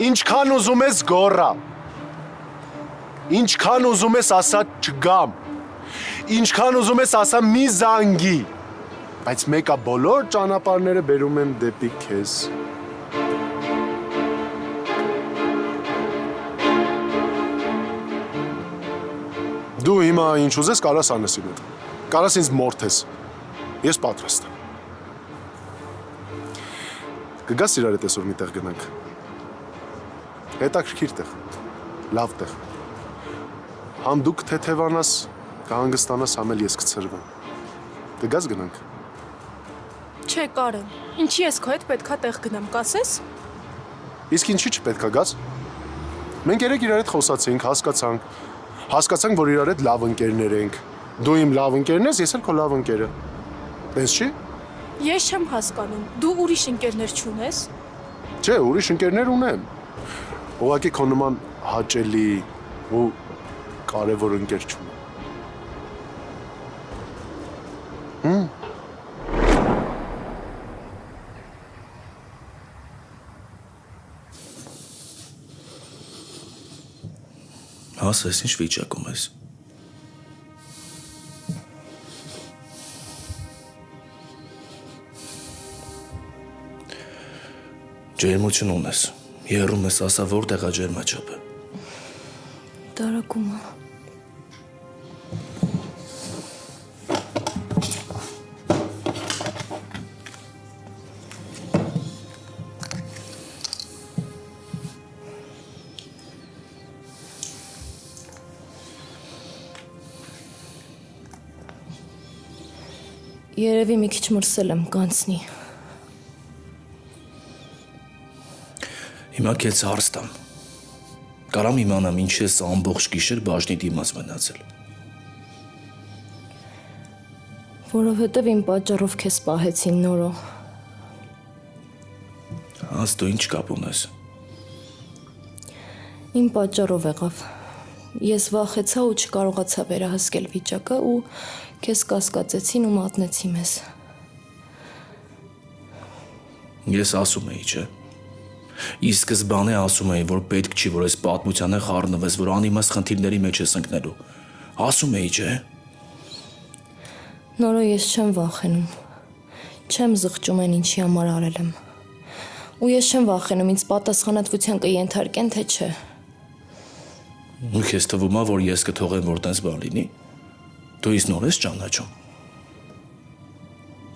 Ինչքան ուզում ես գոռա։ Ինչքան ուզում ես ասա չգամ։ Ինչքան ուզում ես ասա մի զանգի։ Բայց մեկը բոլոր ճանապարհները բերում են դեպի քեզ։ Դու հիմա ինչ ուզես կարաս անես իմ հետ։ Կարաս ինձ մորթես։ Ես պատրաստ եմ։ Կգաս իրար հետ այսօր մի տեղ գնանք։ Հետաքրքիր տեղ, լավ տեղ։ Համ դու կթեթևանաս, կհանգստանաս, համ էլ ես կցրվեմ։ Կգաս գնանք։ Չէ, Կարեն, ինչի ես քո հետ պետքա տեղ գնամ, կասես։ Իսկ ինչի չպետքա գաս։ Մենք երեք իրար հետ խոսացինք, հասկացանք, որ իրար հետ լավ ընկերներ ենք։ Դու իմ լավ ընկերն ես, ես էլ քո լավ ընկերը։ Տես չի։ Ես չեմ հասկանում, դու ուրիշ ընկերներ չունես։ Չէ, ուրիշ ընկերներ ունեմ։ Ուղղակի քո նման հաճելի ու կարևոր ընկեր չունեմ։ Հասես, ինչ վիճակում ես։ Ջերմություն ունես, եռում ես, ասա որտեղ է ջերմաչափը։ Տարակումը։ Երևի մի քիչ մրսել եմ, կանցնի։ Հիմա քեզ հարց տամ։ Կարամ իմանամ ինչ ես ամբողջ գիշեր բաժնի դիմաց մնացել։ Որովհետև իմ պատճառով քեզ պահեցին նորո։ Աս դու ինչ կապ ունես։ Իմ պատճառով եղավ։ Ես վախեցա ու չկարողացա վերահսկել վիճակը ու քեզ կասկածեցին ու մատնեցի մեզ։ Ես ասում էի, չէ։ Ի սկզբանե ասում էի, որ պետք չի, որ այս պատմությանը խառնվես, որ անիմաստ խնդիրների մեջ ես ընկնելու։ Ասում էի, չէ։ Նորո ես չեմ վախենում։ Չեմ զղջում այն ինչի համար արել եմ։ Ու ես չեմ վախենում ինձ պատասխանատվության կենթարկեն, թե չէ։ Ու քեզ թվում է, որ ես կթողեմ, որ տենց բան լինի։ Դու ինձ նոր ես ճանաչում։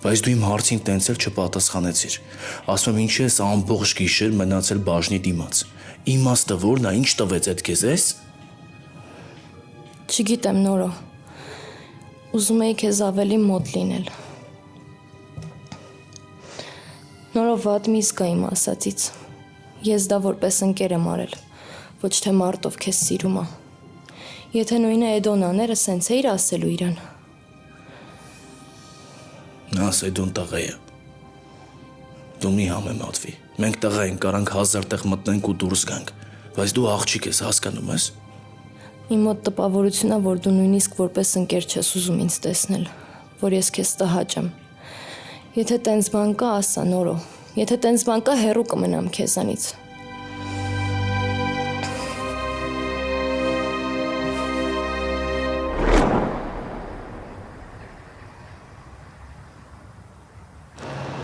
Բայց դու իմ հարցին տենց էլ չպատասխանեցիր։ Ասում եմ, ինչի ես ամբողջ գիշեր մնացել բաժնի դիմաց։ Իմաստը որն է, ինչ տվեց այդ քեզ էս։ Չգիտեմ, Նորո։ Ուզում էի քեզ ավելի մոտ լինել։ Նորո վատ մի զգա իմ ասածից։ Ես դա որպես ընկեր եմ արել, ոչ թե մարդով քեզ սիրում ա։ Եթե նույնը Էդոնաները սենց էիր ասելու իրան։ Աս Էդոն տղա է։ Դու մի համեմատվի։ Մենք տղա ենք, կարանք 1000 տեղ մտնենք ու դուրս գանք, բայց դու աղջիկ ես, հասկանում ես։ Իմ մոտ տպավորությունն է, որ դու նույնիսկ որպես ընկեր չես ուզում ինձ տեսնել, որ ես քեզ տհաճ եմ։ Եթե տենց բան կա, ասա, Նորո։ Եթե տենց բան կա, հեռու կմնամ քեզանից։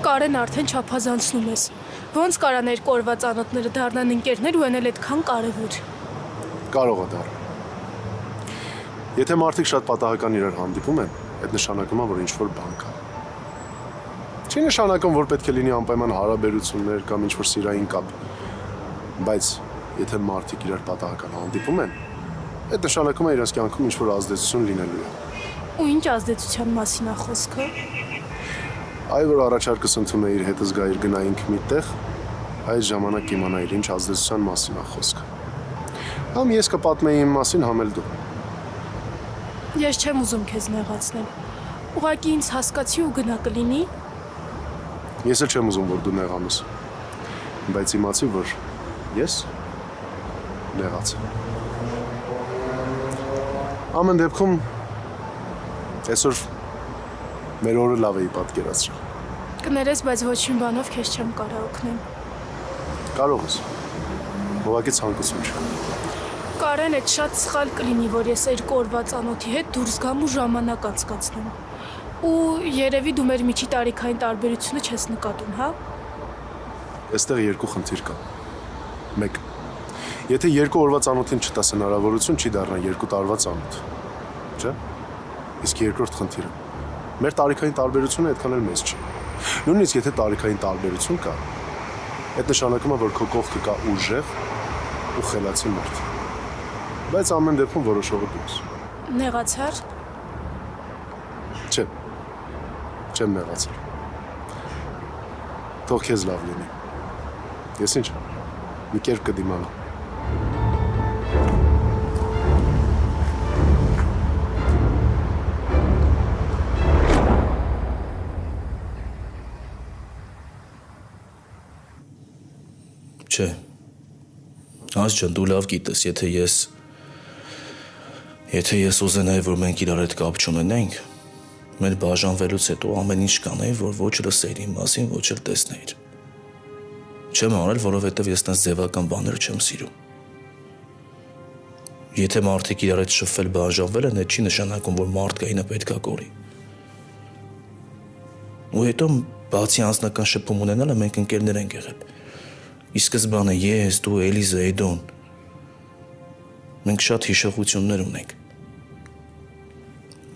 Կարեն արդեն չափազանցնում ես։ Ոնց կարան երկու օրվա ծանոթները դառնան ընկերներ ու ենել այդքան կարևոր։ Կարող է դառնալ։ Եթե մարդիկ շատ պատահական իրար հանդիպում են, այդ նշանակում է, որ ինչ-որ բան կա։ Չի նշանակում, որ պետք է լինի անպայման հարաբերություններ կամ ինչ-որ սիրային կապ։ Բայց եթե մարդիկ իրար պատահական հանդիպում են, այդ նշանակում է իրենց կյանքում ինչ-որ ազդեցություն լինելու է։ Ու ինչ ազդեցության մասին է խոսքը։ Այ որ առաջարկս ընդունեիր հետս գայիր գնայինք մի տեղ, այդ ժամանակ կիմանայիր ինչ ազդեցության մասին է խոսքը։ Համ ես կպատմեի իմ մասին, համ էլ դու։ Ես չեմ ուզում քեզ նեղացնել։ Ուղղակի ինձ հասկացի ու գնա կլինի։ Ես էլ չեմ ուզում, որ դու նեղանաս։ Բայց իմացի, որ ես նեղացա։ Ամեն դեպքում այսօր մեր օրը լավ էի պատկերացրել։ Կներես, բայց ոչ մի բանով քեզ չեմ կարող օգնել։ Կարող ես։ Ուղղակի ցանկություն չկա։ Կարեն, այդ շատ սխալ կլինի, որ ես երկու օրվա ծանոթի հետ դուրս գամ ու ժամանակ անցկացնեմ։ Ու երևի դու մեր միջի տարիքային տարբերությունը չես նկատում, հա։ Այստեղ երկու խնդիր կա։ Մեկ. Եթե երկու օրվա ծանոթին չտաս հնարավորություն, չի դառնա երկու տարվա ծանոթ։ Չէ՞։ Իսկ երկրորդ խնդիրը. մեր տարիքային տարբերությունը այդքան էլ մեծ չի։ Նույնիսկ եթե տարիքային տարբերություն կա, այդ նշանակում է, որ քո կողքը կա ուժեղ ու խելացի մարդ։ Բայց ամեն դեպքում որոշողը դու ես։ Նեղացար։ Չէ։ Չեմ նեղացել։ Թող քեզ լավ լինի։ Ես ինչ, մի կերպ կդիմանամ։ Չէ։ Ասջան, դու լավ գիտես, եթե ես ուզենայի, որ մենք իրար հետ կապ չունենենք, մեր բաժանվելուց հետո ամեն ինչ կանեի, որ ոչ լսեիր իմ մասին, ոչ էլ տեսնեիր։ Չեմ արել, որովհետև ես տես ձևական բաներ չեմ սիրում։ Եթե մարդիկ իրար հետ շփվել բաժանվել են, այդ չի նշանակում, որ մարդկայինը պետք է կորի։ Ու հետո բացի անձնական շփում ունենալը մենք ընկերներ ենք եղել։ Ի սկզբանե ես, դու, Էլիզա, Էդոն։ Մենք շատ հիշողություններ ունենք։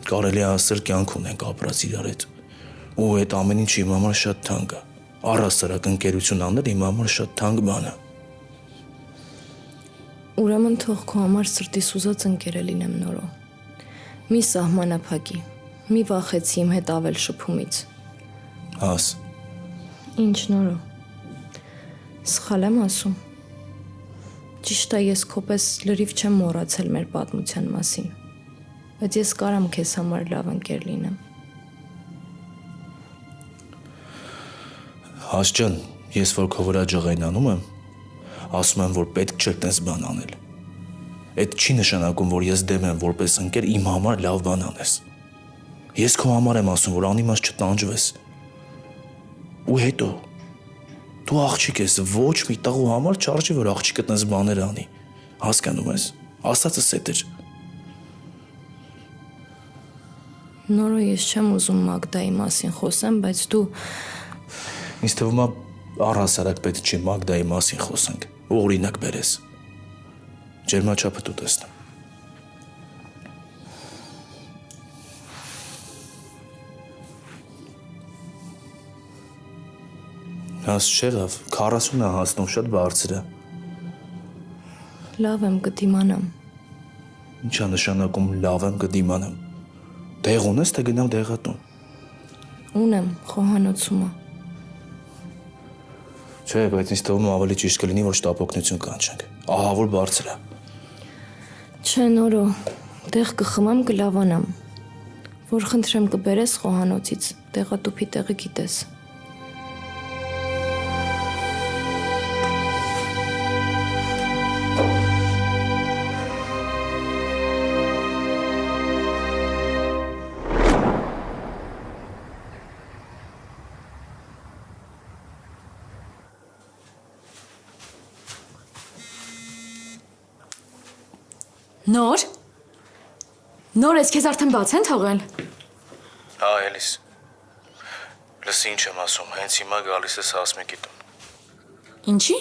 Կարելի է ասել կյանք ունենք ապրած իրար հետ։ Ու այդ ամեն ինչ իմ համար շատ թանկ է։ Առհասարակ ընկերություն անել իմ համար շատ թանկ բան է։ Ուրեմն թող քո համար սրտիս ուզած ընկերը լինեմ նորո։ Մի սահմանափակի, մի վախեցի իմ հետ ավել շփումից։ Աս։ Ինչ նորո։ Սխալ եմ ասում։ Ճիշտ է, ես քոպես լրիվ չեմ մոռացել մեր պատմության մասին, բայց ես կարամ քեզ համար լավ ընկեր լինեմ։ Հասջան, ես որ քո վրա ջղայնանում եմ, ասում եմ, որ պետք չէ տես բան անել։ Այդ չի նշանակում, որ ես դեմ եմ որպես ընկեր իմ համար լավ բան անես։ Ես քո համար եմ ասում, որ անիմաց չտանջվես։ Ու հետո դու աղջիկ ես, ոչ մի տղու համար չարժի, որ աղջիկը տես բաներ անի։ Հասկանում ես։ Ասածս էդ էր։ Նորո ես չեմ ուզում Մագդայի մասին խոսեմ, բայց դու Ինձ թվում է առհասարակ պետք չի Մագդայի մասին խոսենք։ Ու օրինակ բերես։ Ջերմաչափը դու տեսնեմ։ Հաս չէ լավ, 40-ը հասնում շատ բարձր է։ լավ եմ կդիմանամ։ Ինչա նշանակում լավ եմ կդիմանամ։ Դեղ ունես, թե գնամ դեղատուն։ Ունեմ խոհանոցումը։ Չէ, բայց ինձ թվում է ավելի ճիշտ կլինի, որ շտապօգնություն կանչենք։ Ահա որ բարձր է։ Չէ նորո, դեղ կխմեմ կլավանամ։ Որ խնդրեմ կբերես խոհանոցից, տեղատուփի տեղը գիտես։ Նոր ես քեզ արդեն բաց են թողել։ Հա, Էլիս։ Լսի ինչ եմ ասում, հենց հիմա գալիս ես Հասմիկի տուն։ Ինչի։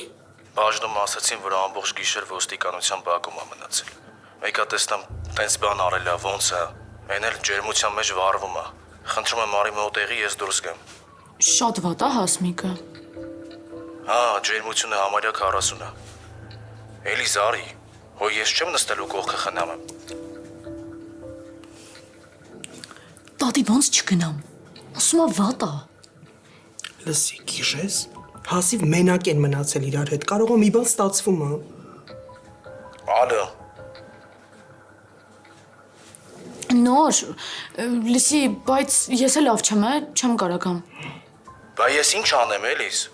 Բաժնում ասացին, որ ամբողջ գիշեր ոստիկանության բակում է մնացել։ Մեկա տեսնամ, տենց բան արել է, ոնց է։ Այն էլ ջերմության մեջ վառվում է։ Խնդրում եմ արի մոտեղի, ես դուրս գամ։ Շատ վատ է Հասմիկը։ Հա, ջերմությունը համարյա 40 է։ Էլիս արի, հո ես չեմ նստելու կողքը խնամ եմ։ Տատի ոնց չգնամ։ Ասում է վատ է։ Լսի, գիշես, հասիվ մենակ են մնացել իրար հետ, կարող է մի բան ստացվում է։ Ալո։ Նոր, լսի, բայց ես էլ լավ չեմ, չեմ կարակամ։ Բա ես ինչ անեմ, Էլիս։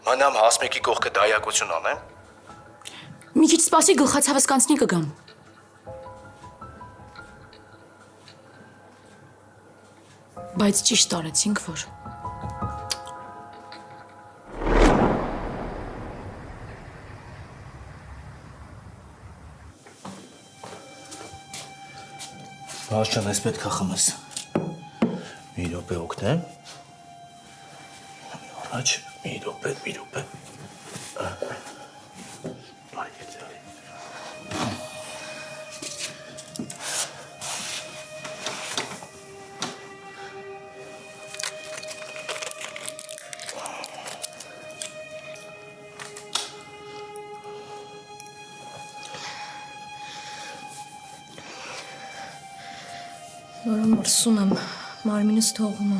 Մնամ Հասմիկի կողքը դայակություն անեմ։ Մի քիչ սպասի գլխացավս կանցնի կգամ։ Բայց ճիշտ արեցինք, որ Աշճան, ես պետք է խմես։ Մի րոպե օգնեմ։ Առաջ, մի րոպե։ Բարի գետի։ Նորը մրսում եմ, մարմինս թողում է։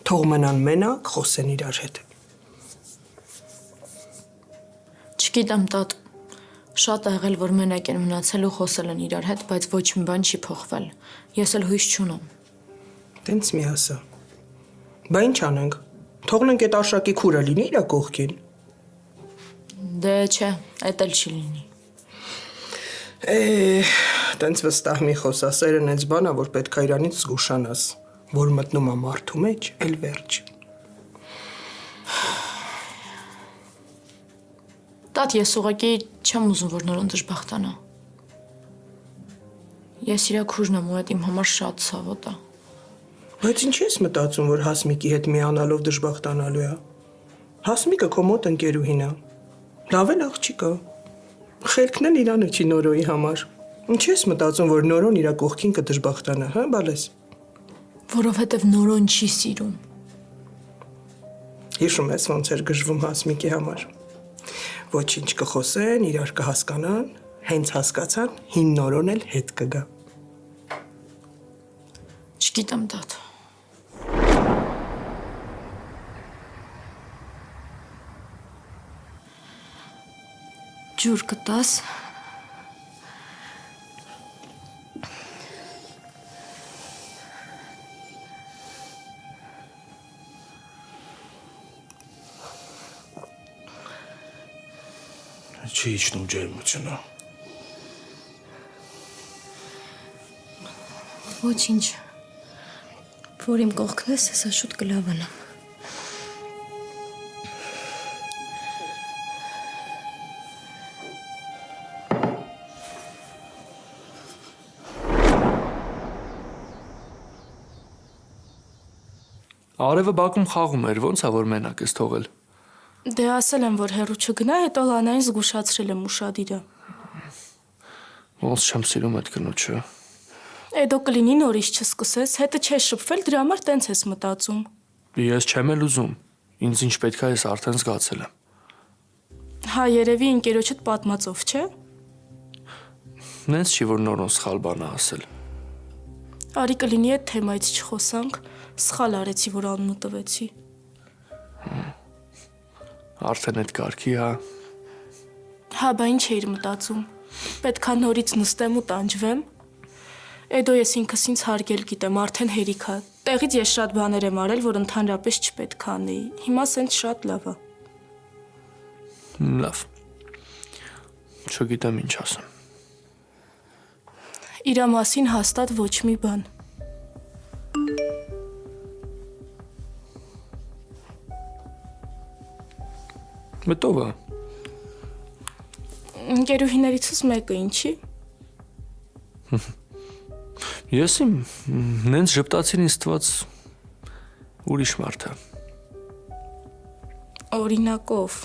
Թող մնան մենակ, խոսեն իրար հետ։ Չգիտեմ, տատ։ Շատ ա եղել, որ մենակ են մնացել ու խոսել են իրար հետ, բայց ոչ մի բան չի փոխվել։ Ես էլ հույս չունեմ։ Տենց մի ասա։ Բա ինչ անենք։ Թողնենք այդ Արշակի քուրը լինի իր կողքին։ Դե չէ, այդ էլ չի լինի։ Տենց վստահ մի խոսասերն էց բանա, որ պետք է իրանից զգուշանաս, որ մտնում է մարդու մեջ, էլ վերջ։ Տատ, ես ուղղակի չեմ ուզում, որ նորոն դժբախտանա։ Ես իրա քուրն եմ ու այդ իմ համար շատ ցավոտ է։ Բայց ինչ ես մտածում, որ Հասմիկի հետ միանալով դժբախտանալու է։ Հասմիկը քո մոտ ընկերուհին է։ Լավ էլ աղջիկ է։ Խելքն էլ իրանը չի Նորոյի համար։ Ինչ ես մտածում, որ Նորոն իրա կողքին կդժբախտանա, հա, բալես։ Որովհետև նորոն չի սիրում։ Հիշում ես ոնց էր գժվում Հասմիկի համար։ Ոչինչ կխոսեն, իրար կհասկանան, հենց հասկացան, հին Նորոն էլ հետ կգա։ Չգիտեմ, տատ։ Ջուր կտաս։ Չի իջնում ջերմությունը։ Ոչինչ։ Որ իմ կողքն ես, հեսա շուտ կլավանամ։ Արևը բակում խաղում էր, ոնց է որ մենակ ես թողել։ Դե ասել եմ, որ հերու չգնա, հետո Լանային զգուշացրել եմ ուշադիրը։ Ոնց չեմ սիրում այդ կնոջը։ Էդո կլինի նորից չսկսես, հետը չես շփվել, դրա համար տենց ես մտածում։ Ես չեմ էլ ուզում։ Ինձ ինչ պետք է ես արդեն զգացել եմ։ Հա, երևի ընկերոջդ պատմածով, չէ։ Նենց չի որ նորոն սխալ բան է ասել։ Արի կլինի այդ թեմայից չխոսանք, սխալ արեցի, որ անունը տվեցի։ Արդեն այդ կարգի, հա։ Հա, բա ինչ էիր մտածում։ Պետքա նորից նստեմ ու տանջվեմ։ Էդո ես ինքս ինձ հարգել գիտեմ, արդեն հերիք է։ Տեղից ես շատ բաներ եմ արել, որ ընդհանրապես չպետք է անեի։ Հիմա սենց շատ լավ է։ Լավ։ Չգիտեմ ինչ ասեմ։ Իրա մասին հաստատ ոչ մի բան։ Մտով է։ Ընկերուհիներիցս մեկը ինչի։ Ես իմ նենց ժպտացին ինձ թված ուրիշ մարդ է։ Օրինակով։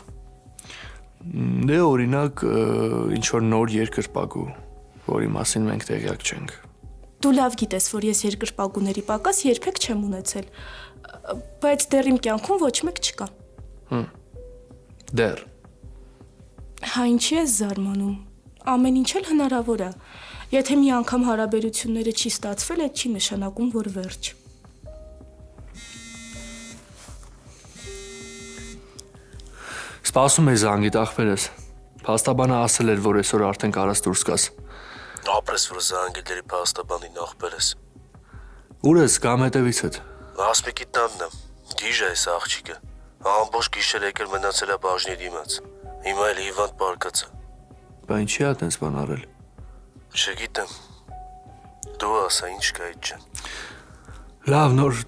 Դե օրինակ ինչ որ նոր երկրպագու, որի մասին մենք տեղյակ չենք։ Դու լավ գիտես, որ ես երկրպագուների պակաս երբեք չեմ ունեցել, բայց դեռ իմ կյանքում ոչ մեկ չկա։ Դեռ։ Հա, ինչի ես զարմանում։ Ամեն ինչ էլ հնարավոր է։ Եթե մի անգամ հարաբերությունները չի ստացվել, այդ չի նշանակում, որ վերջ։ Սպասում էի զանգիդ աղբերս։ Փաստաբանը ասել էր, որ այսօր արդեն կարաս դուրս գաս։ Ապրես, որ զանգիլերի փաստաբանին աղբերս։ Ուր ես կամ հետևիցդ։ Հասմիկի տանն եմ։ Գիժ է այս աղջիկը։ Ամբողջ գիշեր եկել մնացել է բաժնի դիմաց։ Հիմա էլ հիվանդ բարկած է։ Բա ինչի է այդպես բան արել։ Չգիտեմ։ Դու ասա ինչ կա այդ ջան։ Լավ, նոր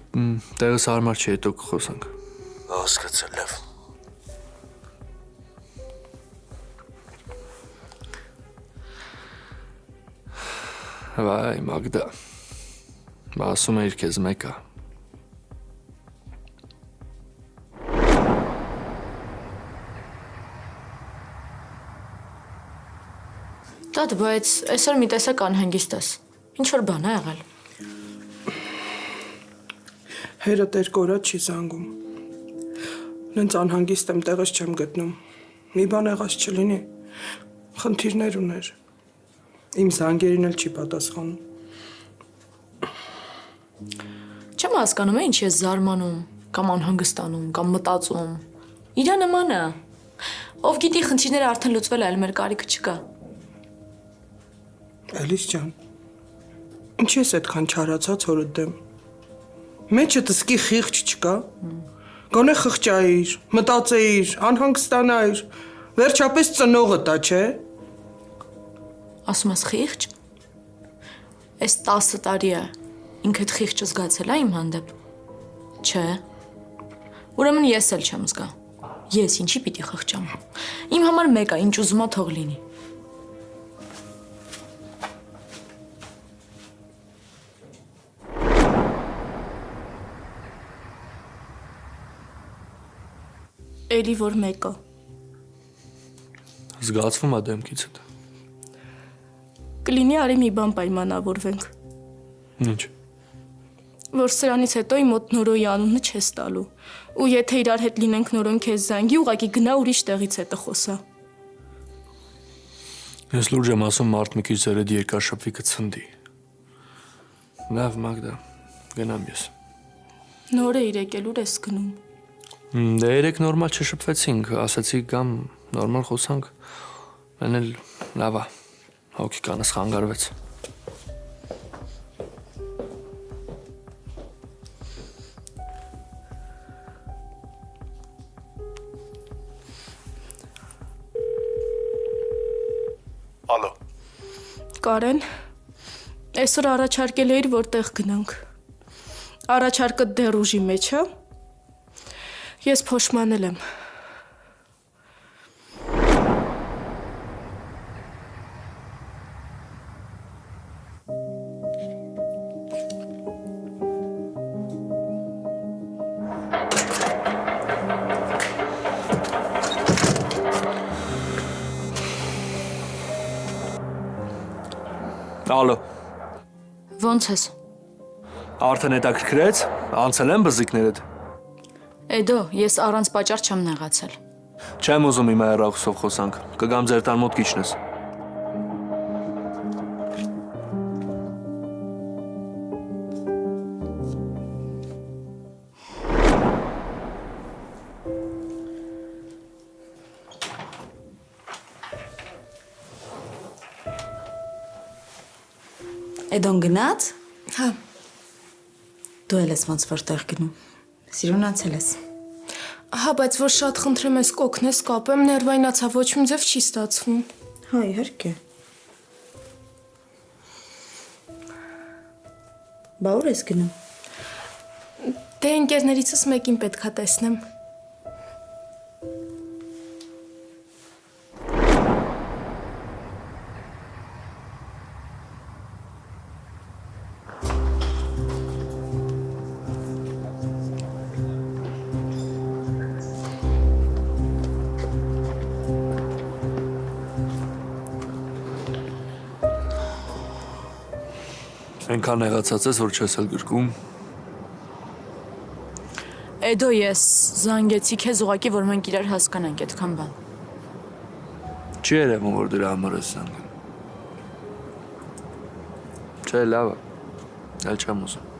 տեղս հարմար չի, հետո կխոսանք։ Հասկացա, լավ։ Վայ, Մագդա։ Բա ասում էիր քեզ մեկը։ Տատ, բայց այսօր մի տեսակ անհանգիստ ես։ Ինչ որ բան է եղել։ Հերը տեր կորած չի զանգում։ Նենց անհանգիստ եմ, տեղս չեմ գտնում։ Մի բան եղած չլինի։ Խնդիրներ ուներ։ Իմ զանգերին էլ չի պատասխանում։ Չեմ հասկանում, ինչ ես զարմանում, կամ անհանգստանում, կամ մտածում։ Իրա նման է։ Ով գիտի, խնդիրները արդեն լուծվել է, այլ մեր կարիքը չկա։ Ալիս ջան, ինչ ես այդքան չարացած հորդ դեմ։ Մեջը դսկի խիղճ չկա։ Գոնե խղճայիր, մտածեիր, անհանգստանայիր, վերջապես ծնողը տա, չէ։ Ասում ես խիղճ։ Այս 10 տարի է ինքդ խիղճ զգացել է իմ հանդեպ։ Չէ։ Ուրեմն ես էլ չեմ զգա։ Ես ինչի պիտի խղճամ։ Իմ համար մեկ է, ինչ ուզում ա թող լինի։ Էլի որ մեկը։ Զգացվում է դեմքիցդ։ Կլինի արի մի բան պայմանավորվենք, Ինչ։ որ սրանից հետո իմ մոտ Նորոյի անունը չես տալու։ Ու եթե իրար հետ լինենք Նորոն քեզ զանգի, ուղղակի գնա ուրիշ տեղից հետը խոսա։ Ես լուրջ եմ ասում, մարդ մի քիչ ձերդ երկար շփվի կցնդի։ Լավ, Մագդա, գնամ ես։ Նորը իր եկել ուր ես գնում։ Դե երեք նորմալ չշփվեցինք, ասացի կամ նորմալ խոսանք, մեն էլ լավ է, հոգիկանս խանգարվեց։ Ալո։ Կարեն, այսօր առաջարկել էիր, որտեղ գնանք։ Առաջարկը դեռ ուժի մեջ է։ Ես փոշմանել եմ։ Ալո, Ոնց ես։ արդեն հետաքրքրեց, անցել եմ բզիկներդ։ Էդո, ես առանց պատճառ չեմ նեղացել։ Չեմ ուզում հիմա հեռախոսով խոսանք, կգամ ձեր տան մոտ քիչնես։ Էդոն գնաց։ Հա, Դու էլ ես ոնց որտեղ գնում։ Սիրունացել ես։ ահա, բայց որ շատ խնդրեմ ես կօգնես կապեմ, ներվայնացա, ոչ մի ձև չի ստացվում։ Հա, իհարկե։ Բա ուր ես գնում։ Դե ընկերներիցս մեկին պետքա տեսնեմ։ Այնքան եղացած ես, որ չես էլ գրկում։ Էդո, ես զանգեցի քեզ ուղակի, որ մենք իրար հասկանանք այդքան բան։ Չի երևում, որ դրա համար ես զանգում։ Չէ, լավ է, էլ չեմ ուզում։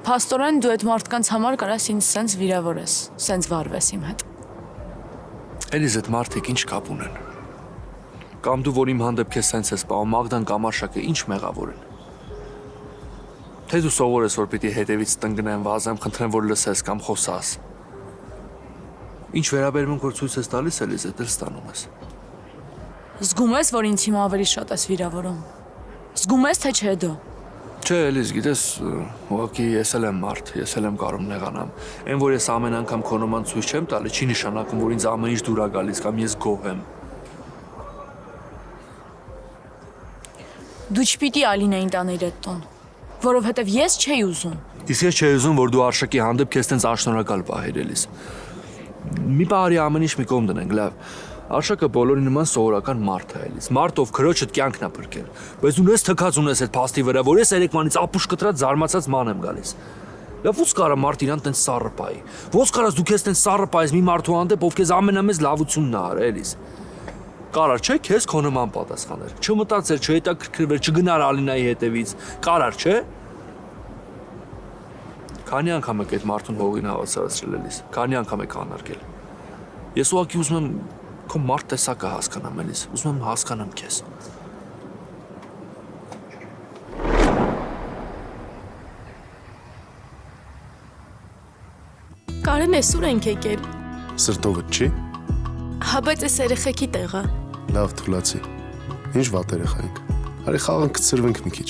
Փաստորեն դու այդ մարդկանց համար կարաս ինձ սենց վիրավորես, սենց վարվես իմ հետ։ Էլիզ այդ մարդիկ ինչ կապ ունեն։ Կամ դու, որ իմ հանդեպ քեզ սենց ես պահում, Մագդան կամ Արշակը ինչ մեղավոր են։ Թե դու սովոր ես, որ պիտի հետևից տնգնեմ, վազեմ, խնդրեմ, որ լսես կամ խոսաս։ Ինչ վերաբերում որ ցույց ես տալիս, Էլիզ, դեռ ստանում ես։ Զգում ես, որ ինձ հիմա ավելի շատ ես վիրավորում։ Զգում ես, թե չէ դու։ Չէ, Էլիզ, գիտես, ուղղակի ես էլ եմ մարդ, ես էլ եմ կարող նեղանամ։ Այն, որ ես ամեն անգամ քո նման ցույց չեմ տալի, չի նշանակում, որ ինձ ամեն ինչ դուր է գալիս կամ ես գոհ եմ։ Դու չպիտի Ալինային տաներ այդ տուն, որովհետև ես չէի ուզում։ Իսկ ես չէի ուզում, որ դու Արշակի հանդեպ քեզ տենց անշնորհակալ պահեր էլիս։ Մի բարի ամեն ինչ մի կողմ դնենք, լավ։ Արշակը բոլորի նման սովորական մարդ է էլիս։ Մարդ, ով քրոջդ կյանքն է փրկել։ Բայց դու ես թքած ունես այդ փաստի վրա, որ ես երեկվանից ապուշ կտրած զարմացած ման եմ գալիս։ Լավ ո՞ց կարա մարդ իրան տենց սառը պայի։ Ո՞ց կարաս դու քեզ տենց սառը պայես մի մարդու հանդեպ, ով քեզ ամենամեծ լավությունն է արել էլիս։ Կարար չէ քեզ քո նման պատասխաներ։ Չմտածեր, չհետաքրքրվեր, չգնար Ալինայի հետևից։ Կարար չէ։ Քանի անգամ եք այդ մարդուն հողին հավասարացրել էլիս։ Քանի անգամ եք անարգել։ Ես ուղղակի ուզում եմ քո մարդ տեսակը հասկանամ էլիս։ Ուզում եմ հասկանամ քեզ։ Կարեն էսուր ենք եկել։ Սրտովդ չի։ Հա, բայց էս երեխեքի տեղը։ Լավ թուլացի։ Ինչ վատ երեխա ենք։ Արի խաղանք կծրվենք մի քիչ։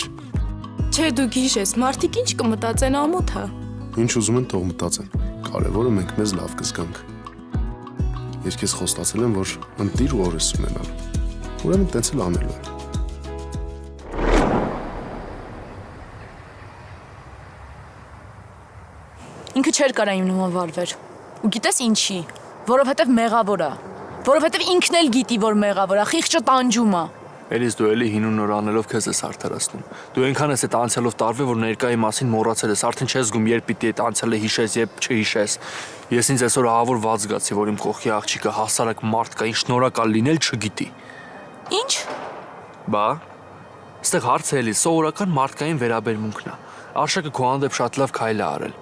Չէ, դու գիժ ես, մարդիկ ինչ կմտածեն ամոթը։ Ինչ ուզում են թող մտածեն։ Կարևորը մենք մեզ լավ կզգանք։ Ես քեզ խոստացել եմ, որ ընտիր ու օրես ունենալ։ Ուրեմն տենց էլ անելու եմ։ Ինքը չէր կարա իմ նման վարվեր։ Ու գիտես ինչի, որովհետև մեղավոր է։ Որովհետև ինքն էլ գիտի, որ մեղավոր է, խիղճը տանջում է։ Էլիս դու էլի հին ու նոր անելով քեզ ես արդարացնում։ Դու այնքան ես այդ անցյալով տարվել, որ ներկայի մասին մոռացել ես, արդեն չես զգում, երբ պիտի այդ անցյալը հիշես, երբ չհիշես։ Ես ինձ այսօր ահավոր զգացի, որ իմ կողքի աղջիկը հասարակ մարդ կա, ինչ շնորհակալ լինել չգիտի։ Ինչ։ Բա, այստեղ հարցը էլի սովորական մարդկային վերաբերմունքն է։ Արշակը քո հանդեպ շատ լավ քայլ է արել։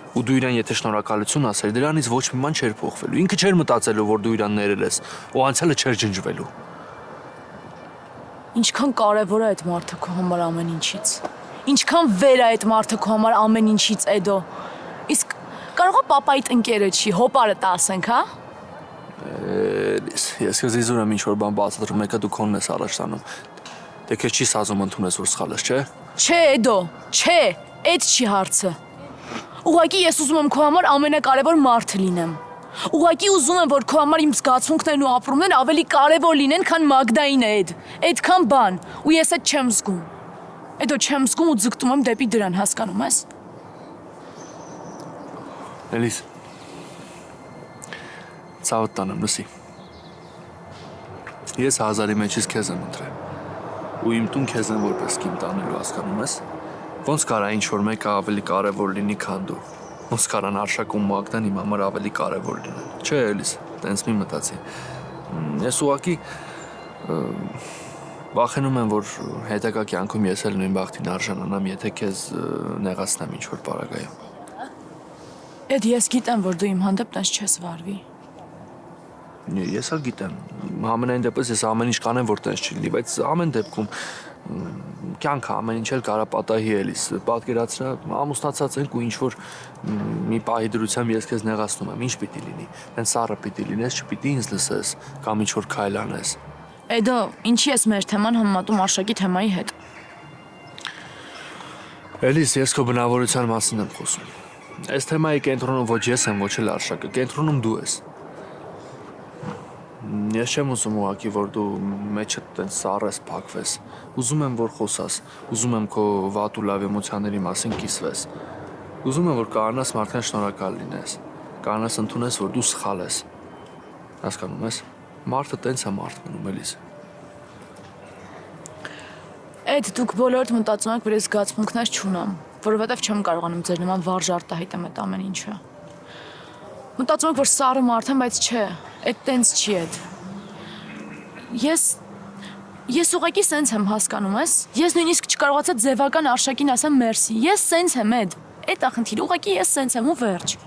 Ու դու իրան եթե շնորհակալություն ասեր, դրանից ոչ մի բան չէր փոխվելու։ Ինքը չէր մտածելու, որ դու իրան ներել ես, ու անցյալը չէր ջնջվելու։ Ինչքան կարևոր է այդ մարդը քո համար ամեն ինչից։ Ինչքան վեր է այդ մարդը քո համար ամեն ինչից, Էդո։ Իսկ կարող է պապայիդ ընկերը չի, հոպարը տա ասենք, հա։ Ես քեզ իզուր եմ ինչ-որ բան բացատրում, եկա դու քոնն ես առաջ տանում։ Դե քեզ չի սազում ընդունես, որ սխալ ես, չէ։ Չէ, Էդո, չէ, այդ չի հարցը։ Ուղղակի ես ուզում եմ քո համար ամենակարևոր մարդը լինեմ։ Ուղղակի ուզում եմ, որ քո համար իմ զգացմունքներն ու ապրումներն ավելի կարևոր լինեն, քան Մագդային այդ։ Այդքան բան, ու ես այդ չեմ զգում։ Էդո չեմ զգում ու ձգտում եմ դեպի դրան, հասկանում ես։ Էլիս։ Ցավդ տանեմ, լսի։ Ես 1000-ի մեջից քեզ եմ ընտրել։ Ու իմ տուն քեզ եմ որպես կին տանելու, հասկանում ես։ Ոնց կարա ինչ-որ մեկը ավելի կարևոր լինի, քան դու։ Ոնց կարան Արշակում Մագդան իմ համար ավելի կարևոր լինեն։ Չէ, էլիս, տենց մի մտածի։ Ես ուղղակի վախենում եմ, որ հետագա կյանքում ես էլ նույն բախտին արժանանամ, եթե քեզ նեղացնեմ ինչ-որ պարագայում։ Էդ ես գիտեմ, որ դու իմ հանդեպ տես չես վարվի։ Ես էլ գիտեմ։ Ամենայն դեպս ես ամեն ինչ կանեմ, որ տես չի լինի, բայց ամեն դեպքում կյանքը ամեն ինչ էլ կարա պատահի էլիս։ Պատկերացրա, ամուսնացած ենք ու ինչ-որ մի պահի դրությամբ ես քեզ նեղացնում եմ, ինչ պիտի լինի։ Հենց սառը պիտի լինես, չպիտի ինձ լսես կամ ինչ-որ քայլ անես։ Էդո, ինչի ես մեր թեման համեմատում Արշակի թեմայի հետ։ Էլիս, ես քո բնավորության մասին եմ խոսում։ Այս թեմայի կենտրոնում ոչ ես եմ, ոչ էլ Արշակը, կենտրոնում դու ես։ Ես չեմ ուզում ուղղակի, որ դու մեջդ տենց սառես փակվես։ Ուզում եմ, որ խոսաս, ուզում եմ քո վատ ու լավ էմոցիաների մասին կիսվես։ Ուզում եմ, որ կարողանաս մարդկան շնորհակալ լինես։ Կարողանաս ընդունես, որ դու սխալ ես։ Հասկանում ես։ Մարդը տենց է մարդ մնում, էլիս։ Էդ դուք բոլորդ մտածում եք, որ ես զգացմունքներ չունեմ, որովհետև չեմ կարողանում ձեր նման վարժ արտահայտեմ այդ ամեն ինչը։ Մտածում եք, որ սառը մարդ եմ, բայց չէ, այդ տենց չի էդ։ Ես ուղղակի սենց եմ, հասկանում ես։ Ես նույնիսկ չկարողացա ձևական Արշակին ասեմ մերսի։ Ես սենց եմ էդ։ Էդ ա խնդիրը, ուղղակի ես սենց եմ ու վերջ։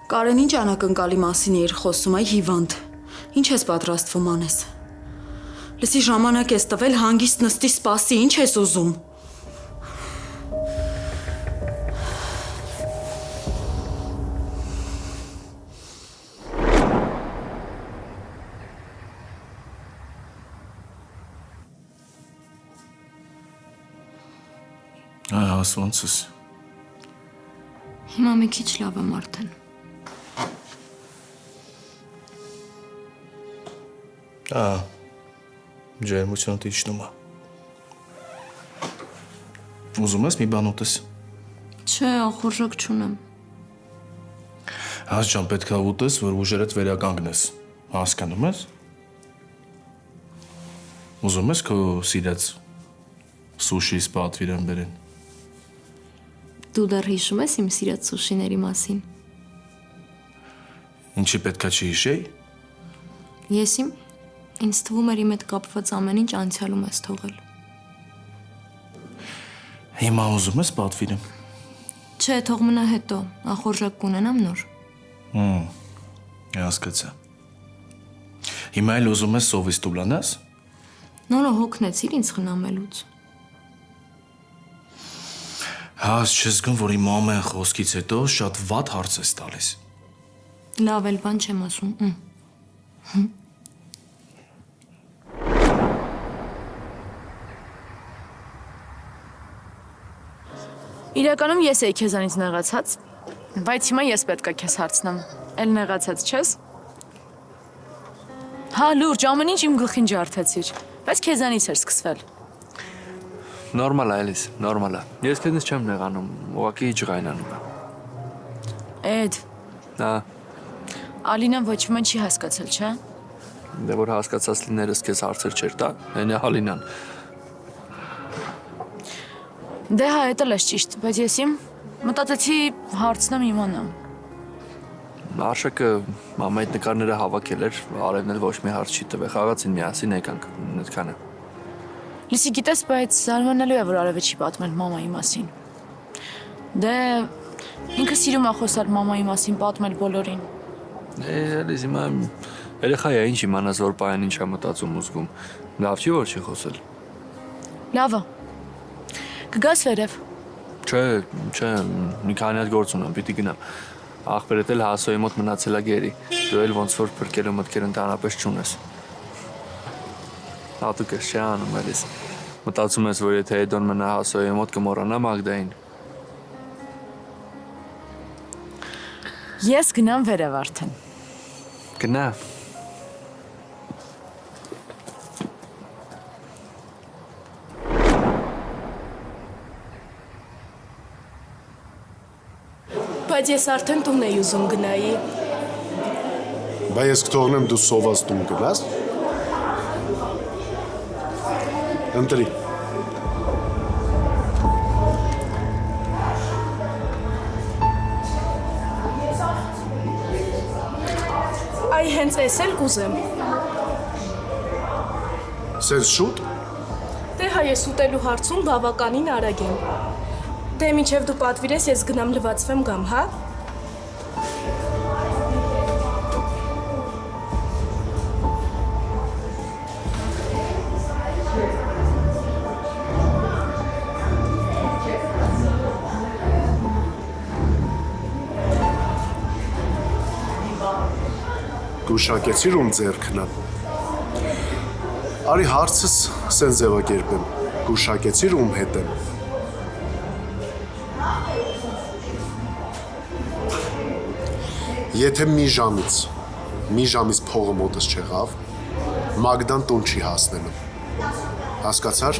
Կարեն ինչ անակնկալի մասին էր խոսում, այ հիվանդ։ Ինչ ես պատրաստվում անես։ Լսի ժամանակ ես տվել հանգիստ նստի սպասի, ինչ ես ուզում։ Ահա, ոնց ես։ Հիմա մի քիչ լավ եմ արդեն։ Ահա, ջերմությունը իջնում է։ Ուզում ես մի բան ուտես։ Չէ, ախորժակ չունեմ։ Հաց ջան, պետք է ուտես, որ ուժերդ վերականգնես։ Հասկանում ես։ Ուզում ես քո սիրած սուշիս պատվիրան բերեն։ Դու դեռ հիշում ես իմ սիրած սուշիների մասին։ Ինչի պետքա չհիշեի։ Ես ինձ թվում էր իմ հետ կապված ամեն ինչ անցյալում ես թողել։ Հիմա ուզում ես պատվիրեմ։ Չէ, թող մնա հետո, ախորժակ կունենամ նոր։ Հասկացա։ Հիմա էլ ուզում ես սովից տուլանաս։ Նորը հոգնեցիր ինձ խնամելուց։ Հաց չես գում, որ իմ ամեն խոսքից հետո շատ վատ հարց ես տալիս։ Լավ էլ բան չեմ ասում։ Իրականում ես էի քեզանից նեղացած, բայց հիմա ես պետք է քեզ հարցնեմ։ Էլ նեղացած չես։ Հա, լուրջ, ամեն ինչ իմ գլխին ջարդեցիր, բայց քեզանից էր սկսվել։ Նորմալ է, Էլիս, նորմալ է։ Ես քեզնից չեմ նեղանում, ուղղակի ջղայնանում եմ։ Էդ, Հա, Ալինան ոչ ոք չի հասկացել, չէ՞։ դե որ հասկացած լիներս քեզ հարցեր չեր տա, այն է Հալինան։ Դե հա, էդ էլ ես ճիշտ, բայց ես մտածեցի հարցնեմ իմանամ։ Արշակը մամայիդ նկարները հավաքել էր, Արևն էլ ոչ մի հարց չի տվել, խաղացին միասին եկանք, այդքանը։ Լիսի գիտես, բայց զարմանալու է, որ Արևը չի պատմել մամայի մասին։ Դե ինքը սիրում է խոսալ մամայի մասին, պատմել բոլորին։ Էլիս հիմա երեխա է, ինչ իմանաս, որ պայան ինչ է մտածում ու զգում։ Լավ չի, որ չի խոսել։ Լավը։ Կգաս վերև։ Չէ, մի քանի հատ գործ ունեմ, պիտի գնամ։ Ախպերդ էլ հասոյի մոտ մնացել է գերի, դու էլ ոնց որ փրկելու մտքեր ընդհանրապես չունես։ Հատուկ ես չի անում, Էլիս։ Մտածում ես, որ եթե Էդոն մնա հասոյի մոտ կմոռանա Մագդային։ Ես գնամ վերև արդեն։ Գնա։ Բայց ես արդեն տուն էի ուզում գնայի։ Բա ես կթողնեմ դու սոված տուն գնաս։ Ընտրի։ Այ հենց էս էլ կուզեմ։ Սենց շուտ։ Դե հա ես ուտելու հարցում բավականին արագ եմ։ Դե մինչև դու պատվիրես, ես գնամ լվացվեմ գամ, հա։ Գուշակեցիր ում ձեռքնա։ Արի հարցս սենց ձևակերպեմ։ Գուշակեցիր ում հետ եմ։ Եթե մի ժամից փողը մոտս չեղավ, Մագդան տուն չի հասնելու։ Հասկացար։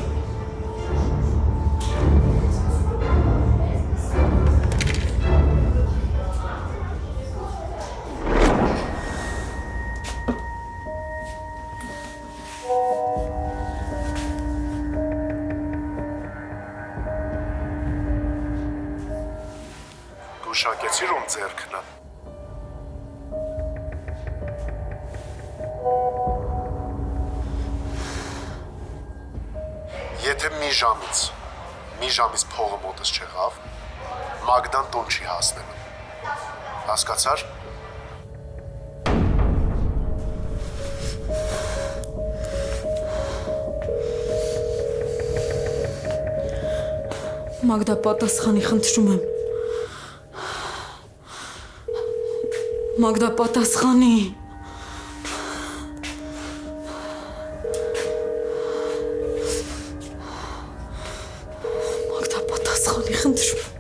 Գուշակեցիր ում ձեռքնա։ Եթե մի ժամից փողը մոտս չեղավ, Մագդան տուն չի հասնելու։ Հասկացար։ Մագդա, պատասխանի, խնդրում եմ։ Մագդա, պատասխանի։ Մագդա, պատասխանի, խնդրում եմ։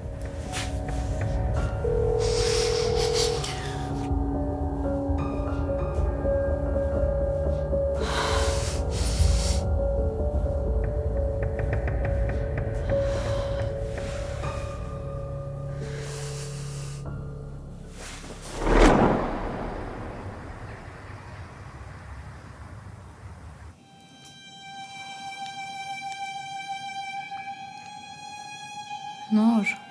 Նոր